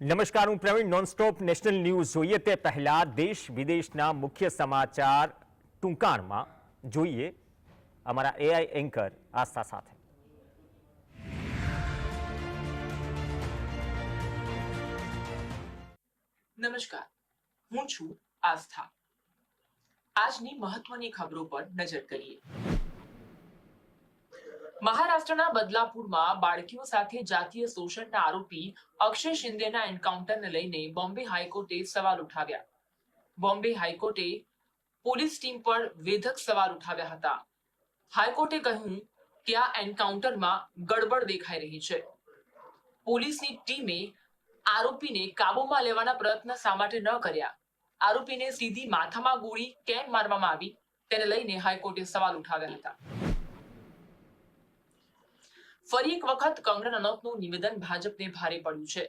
નમસ્કાર, હું Pravin. Nonstop national news જોઈએ તે પહેલા દેશ વિદેશના મુખ્ય સમાચાર ટૂંકાણમાં જોઈએ અમારા એઆઈ એન્કર આસ્થા સાથે. નમસ્કાર, હું છું આસ્થા. આજની મહત્વની ખબરો પર નજર કરીએ. મહારાષ્ટ્રના બદલાપુરમાં બાળકીઓ સાથે જાતીય શોષણના આરોપી અક્ષય શિંદેના એન્કાઉન્ટરને લઈને બોમ્બે હાઈકોર્ટે સવાલ ઉઠાવ્યા. બોમ્બે હાઈકોર્ટે પોલીસ ટીમ પર વેધક સવાલ ઉઠાવ્યા હતા. હાઈકોર્ટે કહ્યું કે આ એન્કાઉન્ટરમાં ગડબડ દેખાઈ રહી છે. પોલીસની ટીમે આરોપીને કાબૂમાં લેવાના પ્રયત્ન શા માટે ન કર્યા? આરોપીને સીધી માથામાં ગોળી કેમ મારવામાં આવી? તેને લઈને હાઈકોર્ટે સવાલ ઉઠાવ્યા હતા. ફરી એક વખત કંગના રનૌતનું નિવેદન ભાજપને ભારે પડ્યું છે.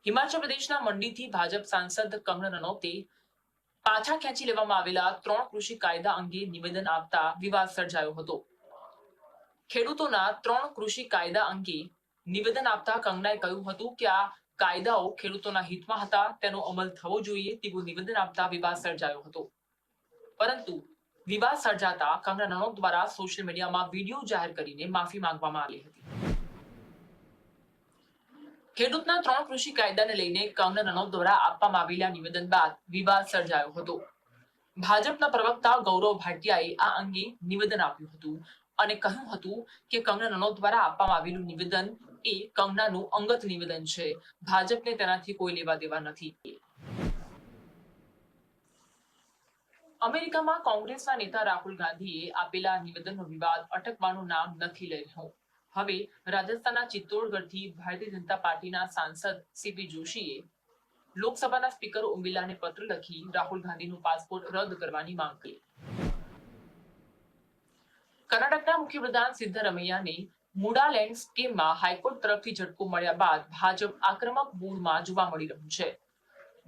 હિમાચલ પ્રદેશના મંડીથી ભાજપ સાંસદ કંગના રનૌતે પાછા ખેંચી લેવામાં આવેલા 3 કૃષિ કાયદા અંગે નિવેદન આપતા વિવાદ સર્જાયો હતો. ખેડૂતોના 3 કૃષિ કાયદા અંગે નિવેદન આપતા કંગનાએ કહ્યું હતું કે આ કાયદાઓ ખેડૂતોના હિતમાં હતા, તેનો અમલ થવો જોઈએ તેવું નિવેદન આપતા વિવાદ સર્જાયો હતો. પરંતુ વિવાદ સર્જાતા કંગના રનૌત દ્વારા સોશિયલ મીડિયામાં વિડીયો જાહેર કરીને માફી માંગવામાં આવી હતી. ખેડૂતના 3 કૃષિ કાયદાને લઈને કંગના રનૌત દ્વારા આપવામાં આવેલા નિવેદન બાદ વિવાદ સર્જાયો હતો. ભાજપના પ્રવક્તા ગૌરવ ભાટિયાએ આ અંગે નિવેદન આપ્યું હતું અને કહ્યું હતું કે કંગના રનૌત દ્વારા આપવામાં આવેલું નિવેદન એ કંગનાનું અંગત નિવેદન છે. ભાજપને તેનાથી કોઈ લેવા દેવા નથી. અમેરિકામાં કોંગ્રેસના નેતા રાહુલ ગાંધીએ આપેલા નિવેદનનો વિવાદ અટકવાનું નામ નથી લઈ રહ્યો. હવે રાજસ્થાનના ચિત્તોડગઢથી ભારતીય જનતા પાર્ટીના સાંસદ સીપી જોશીએ લોકસભાના સ્પીકર ઓમ બિરલાને પત્ર લખી રાહુલ ગાંધીનો પાસપોર્ટ રદ કરવાની માંગ કરી. કર્ણાટકના મુખ્યપ્રધાન સિદ્ધરમૈયાને મુડાલેન્ડ સ્કીમમાં હાઈકોર્ટ તરફથી ઝટકો મળ્યા બાદ ભાજપ આક્રમક મૂડમાં જોવા મળી રહ્યું છે.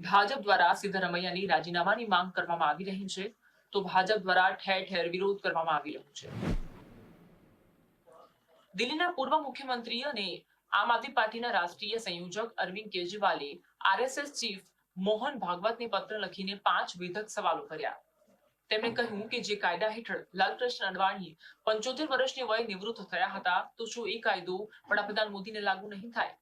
ભાજપ દ્વારા સિદ્ધરમૈયાની રાજીનામાની માંગ કરવામાં આવી રહી છે, તો ભાજપ દ્વારા ઠેર ઠેર વિરોધ કરવામાં આવી રહ્યો છે. દિલ્હીના પૂર્વ મુખ્યમંત્રી અને આમ આદમી પાર્ટીના રાષ્ટ્રીય સંયોજક અરવિંદ કેજરીવાલે આરએસએસ ચીફ મોહન ભાગવતને પત્ર લખીને 5 વેધક સવાલો કર્યા. તેમણે કહ્યું કે જે કાયદા હેઠળ લાલકૃષ્ણ અડવાણી 75 વર્ષની વયે નિવૃત્ત થયા હતા, તો શું એ કાયદો વડાપ્રધાન મોદીને લાગુ નહીં થાય?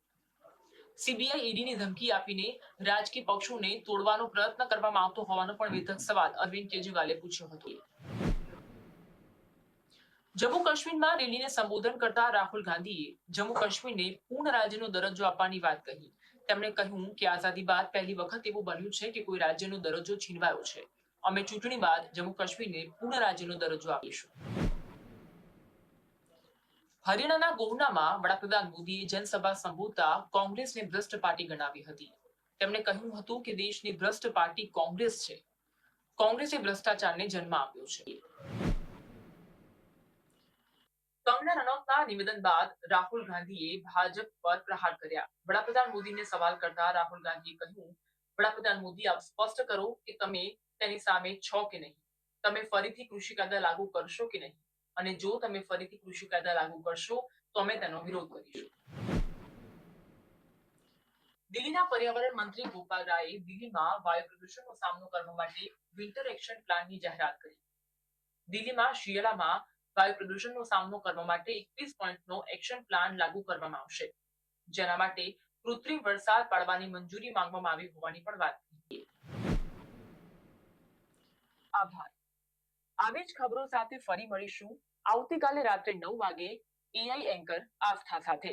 સીબીઆઈ ઈડીની ધમકી આપીને રાજકીય પક્ષોને તોડવાનો પ્રયત્ન કરવામાં આવતો હોવાનો પણ વેધક સવાલ અરવિંદ કેજરીવાલે પૂછ્યો હતો. જમ્મુ કાશ્મીરમાં રેલીને સંબોધન કરતા રાહુલ ગાંધીએ જમ્મુ કાશ્મીરને પૂર્ણ રાજ્યનો દરજ્જો આપવાની વાત કહી. તેમણે કહ્યું કે આઝાદી બાદ પહેલી વખત એવું બન્યું છે કે કોઈ રાજ્યનો દરજ્જો છીનવાયો છે. અમે ચૂંટણી બાદ જમ્મુ કાશ્મીરને પૂર્ણ રાજ્યનો દરજ્જો આપીશું. હરિયાણાના ગોહનામાં વડાપ્રધાન મોદીએ જનસભા સંબોધતા કોંગ્રેસને ભ્રષ્ટ પાર્ટી ગણાવી હતી. તેમણે કહ્યું હતું કે દેશની ભ્રષ્ટ પાર્ટી કોંગ્રેસ છે. કોંગ્રેસે ભ્રષ્ટાચારને જન્મ આપ્યો છે. કંગના રનૌતના નિવેદન બાદ રાહુલ ગાંધીએ ભાજપ પર પ્રહાર કર્યા. વડાપ્રધાન મોદીને સવાલ કરતા રાહુલ ગાંધીએ કહ્યું, વડાપ્રધાન મોદી, આપ સ્પષ્ટ કરો કે તમે તેની સામે છો કે નહીં. તમે ફરીથી કૃષિ કાયદા લાગુ કરશો કે નહીં? અને જો તમે ફરીથી કૃષિ કાયદા લાગુ કરશો તો અમે તેનો વિરોધ કરીશું. દિલ્હીના પર્યાવરણ મંત્રી ગોપાલ રાયે દિલ્હીમાં વાયુ પ્રદૂષણનો સામનો કરવા માટે વિન્ટર એક્શન પ્લાનની જાહેરાત કરી. દિલ્હીમાં શિયાળામાં વાયુ પ્રદૂષણનો સામનો કરવા માટે 21 પોઈન્ટનો એક્શન પ્લાન લાગુ કરવામાં આવશે, જેના માટે કૃત્રિમ વરસાદ પાડવાની મંજૂરી માંગવામાં આવી હોવાની પણ વાત થઈ. આભાર. આવી જ ખબરો સાથે ફરી મળીશું આવતીકાલે રાત્રે 9 વાગે એઆઈ એન્કર આસ્થા સાથે.